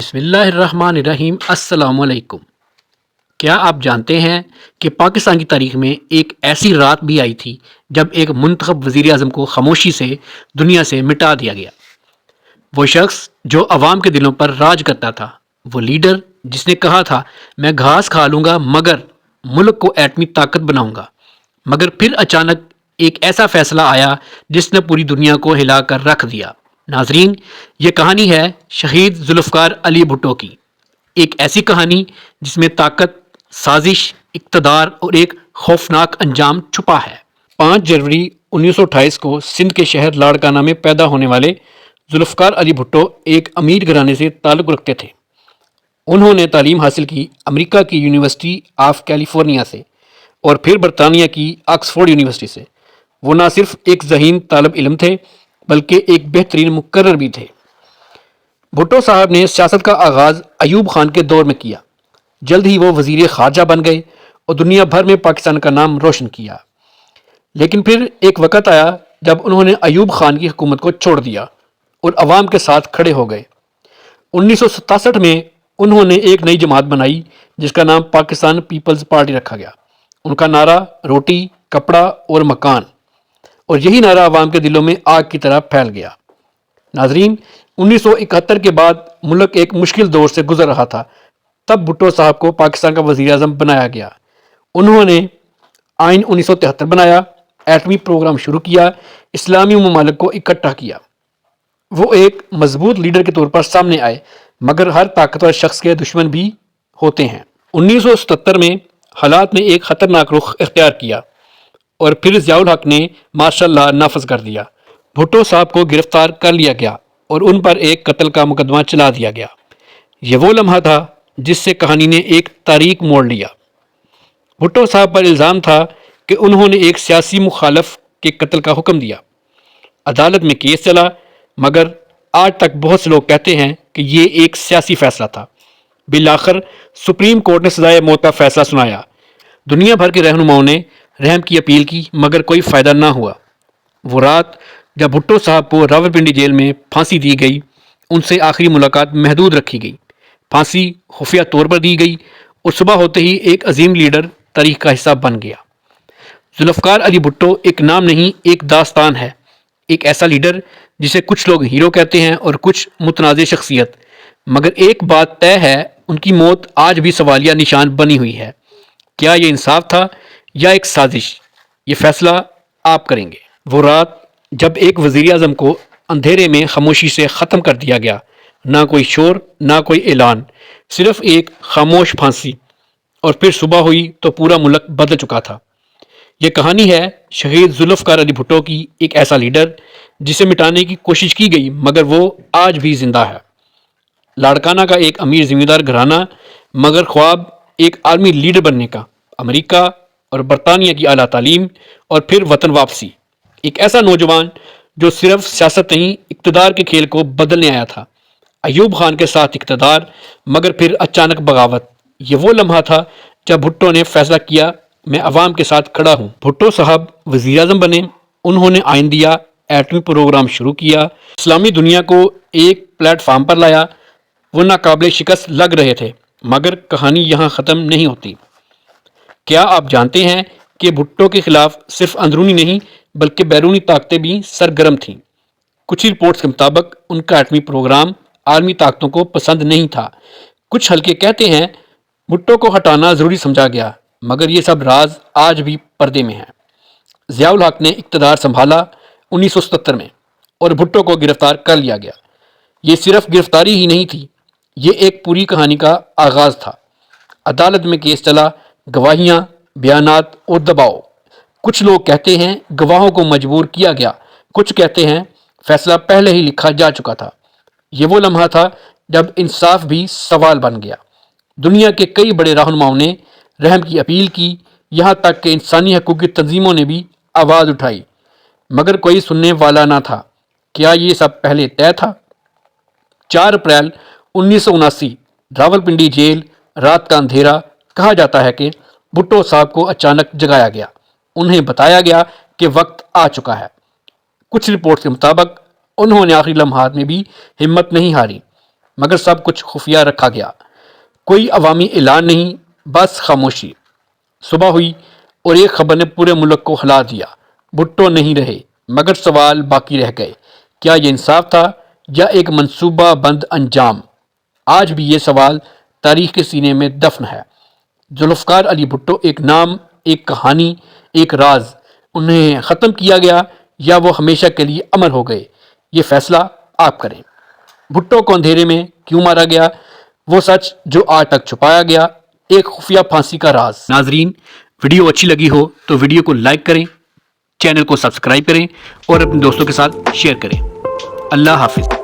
بسم اللہ الرحمن الرحیم۔ السلام علیکم۔ کیا آپ جانتے ہیں کہ پاکستان کی تاریخ میں ایک ایسی رات بھی آئی تھی جب ایک منتخب وزیر اعظم کو خاموشی سے دنیا سے مٹا دیا گیا؟ وہ شخص جو عوام کے دلوں پر راج کرتا تھا، وہ لیڈر جس نے کہا تھا میں گھاس کھا لوں گا مگر ملک کو ایٹمی طاقت بناؤں گا، مگر پھر اچانک ایک ایسا فیصلہ آیا جس نے پوری دنیا کو ہلا کر رکھ دیا۔ ناظرین، یہ کہانی ہے شہید ذوالفقار علی بھٹو کی، ایک ایسی کہانی جس میں طاقت، سازش، اقتدار اور ایک خوفناک انجام چھپا ہے۔ 5 جنوری 1928 کو سندھ کے شہر لاڑکانہ میں پیدا ہونے والے ذوالفقار علی بھٹو ایک امیر گھرانے سے تعلق رکھتے تھے۔ انہوں نے تعلیم حاصل کی امریکہ کی یونیورسٹی آف کیلیفورنیا سے اور پھر برطانیہ کی آکسفورڈ یونیورسٹی سے۔ وہ نہ صرف ایک ذہین طالب علم تھے بلکہ ایک بہترین مقرر بھی تھے۔ بھٹو صاحب نے سیاست کا آغاز ایوب خان کے دور میں کیا۔ جلد ہی وہ وزیر خارجہ بن گئے اور دنیا بھر میں پاکستان کا نام روشن کیا۔ لیکن پھر ایک وقت آیا جب انہوں نے ایوب خان کی حکومت کو چھوڑ دیا اور عوام کے ساتھ کھڑے ہو گئے۔ 1967 میں انہوں نے ایک نئی جماعت بنائی جس کا نام پاکستان پیپلز پارٹی رکھا گیا۔ ان کا نعرہ روٹی، کپڑا اور مکان، اور یہی نعرہ عوام کے دلوں میں آگ کی طرح پھیل گیا۔ ناظرین، 1971 کے بعد ملک ایک مشکل دور سے گزر رہا تھا۔ تب بھٹو صاحب کو پاکستان کا وزیر اعظم بنایا گیا۔ انہوں نے آئین 1973 بنایا، ایٹمی پروگرام شروع کیا، اسلامی ممالک کو اکٹھا کیا۔ وہ ایک مضبوط لیڈر کے طور پر سامنے آئے، مگر ہر طاقتور شخص کے دشمن بھی ہوتے ہیں۔ 1977 میں حالات نے ایک خطرناک رخ اختیار کیا اور پھر ضیاء الحق نے مارشل لا نافذ کر دیا۔ بھٹو صاحب کو گرفتار کر لیا گیا اور ان پر ایک قتل کا مقدمہ چلا دیا گیا۔ یہ وہ لمحہ تھا جس سے کہانی نے ایک تاریخ موڑ لیا۔ بھٹو صاحب پر الزام تھا کہ انہوں نے ایک سیاسی مخالف کے قتل کا حکم دیا۔ عدالت میں کیس چلا، مگر آج تک بہت سے لوگ کہتے ہیں کہ یہ ایک سیاسی فیصلہ تھا۔ بالآخر سپریم کورٹ نے سزائے موت کا فیصلہ سنایا۔ دنیا بھر کے رہنماؤں نے رحم کی اپیل کی مگر کوئی فائدہ نہ ہوا۔ وہ رات جب بھٹو صاحب کو راولپنڈی جیل میں پھانسی دی گئی، ان سے آخری ملاقات محدود رکھی گئی۔ پھانسی خفیہ طور پر دی گئی اور صبح ہوتے ہی ایک عظیم لیڈر تاریخ کا حصہ بن گیا۔ ذوالفقار علی بھٹو ایک نام نہیں، ایک داستان ہے۔ ایک ایسا لیڈر جسے کچھ لوگ ہیرو کہتے ہیں اور کچھ متنازع شخصیت، مگر ایک بات طے ہے، ان کی موت آج بھی سوالیہ نشان بنی ہوئی ہے۔ کیا یہ انصاف تھا یا ایک سازش؟ یہ فیصلہ آپ کریں گے۔ وہ رات جب ایک وزیر اعظم کو اندھیرے میں خاموشی سے ختم کر دیا گیا، نہ کوئی شور، نہ کوئی اعلان، صرف ایک خاموش پھانسی، اور پھر صبح ہوئی تو پورا ملک بدل چکا تھا۔ یہ کہانی ہے شہید ذوالفقار علی بھٹو کی، ایک ایسا لیڈر جسے مٹانے کی کوشش کی گئی مگر وہ آج بھی زندہ ہے۔ لاڑکانہ کا ایک امیر زمیندار گھرانہ، مگر خواب ایک عالمی لیڈر بننے کا، امریکہ اور برطانیہ کی اعلیٰ تعلیم اور پھر وطن واپسی۔ ایک ایسا نوجوان جو صرف سیاست نہیں، اقتدار کے کھیل کو بدلنے آیا تھا۔ ایوب خان کے ساتھ اقتدار، مگر پھر اچانک بغاوت۔ یہ وہ لمحہ تھا جب بھٹو نے فیصلہ کیا میں عوام کے ساتھ کھڑا ہوں۔ بھٹو صاحب وزیر اعظم بنے، انہوں نے آئین دیا، ایٹمی پروگرام شروع کیا، اسلامی دنیا کو ایک پلیٹ فارم پر لایا۔ وہ ناقابل شکست لگ رہے تھے، مگر کہانی یہاں ختم نہیں ہوتی۔ کیا آپ جانتے ہیں کہ بھٹو کے خلاف صرف اندرونی نہیں بلکہ بیرونی طاقتیں بھی سرگرم تھیں؟ کچھ رپورٹس کے مطابق ان کا ایٹمی پروگرام عالمی طاقتوں کو پسند نہیں تھا۔ کچھ حلقے کہتے ہیں بھٹو کو ہٹانا ضروری سمجھا گیا، مگر یہ سب راز آج بھی پردے میں ہیں۔ ضیاء الحق نے اقتدار سنبھالا 1977 میں اور بھٹو کو گرفتار کر لیا گیا۔ یہ صرف گرفتاری ہی نہیں تھی، یہ ایک پوری کہانی کا آغاز تھا۔ عدالت میں کیس چلا، گواہیاں، بیانات اور دباؤ۔ کچھ لوگ کہتے ہیں گواہوں کو مجبور کیا گیا، کچھ کہتے ہیں فیصلہ پہلے ہی لکھا جا چکا تھا۔ یہ وہ لمحہ تھا جب انصاف بھی سوال بن گیا۔ دنیا کے کئی بڑے رہنماؤں نے رحم کی اپیل کی، یہاں تک کہ انسانی حقوق کی تنظیموں نے بھی آواز اٹھائی، مگر کوئی سننے والا نہ تھا۔ کیا یہ سب پہلے طے تھا؟ 4 اپریل 1979، راولپنڈی جیل، رات کا اندھیرا۔ کہا جاتا ہے کہ بھٹو صاحب کو اچانک جگایا گیا، انہیں بتایا گیا کہ وقت آ چکا ہے۔ کچھ رپورٹس کے مطابق انہوں نے آخری لمحات میں بھی ہمت نہیں ہاری۔ مگر سب کچھ خفیہ رکھا گیا۔ کوئی عوامی اعلان نہیں، بس خاموشی۔ صبح ہوئی اور ایک خبر نے پورے ملک کو ہلا دیا۔ بھٹو نہیں رہے، مگر سوال باقی رہ گئے، کیا یہ انصاف تھا یا ایک منصوبہ بند انجام؟ آج بھی یہ سوال تاریخ کے سینے میں دفن ہے۔ ذوالفقار علی بھٹو ایک نام، ایک کہانی، ایک راز۔ انہیں ختم کیا گیا یا وہ ہمیشہ کے لیے امر ہو گئے، یہ فیصلہ آپ کریں۔ بھٹو کو اندھیرے میں کیوں مارا گیا؟ وہ سچ جو آج تک چھپایا گیا، ایک خفیہ پھانسی کا راز۔ ناظرین، ویڈیو اچھی لگی ہو تو ویڈیو کو لائک کریں، چینل کو سبسکرائب کریں اور اپنے دوستوں کے ساتھ شیئر کریں۔ اللہ حافظ۔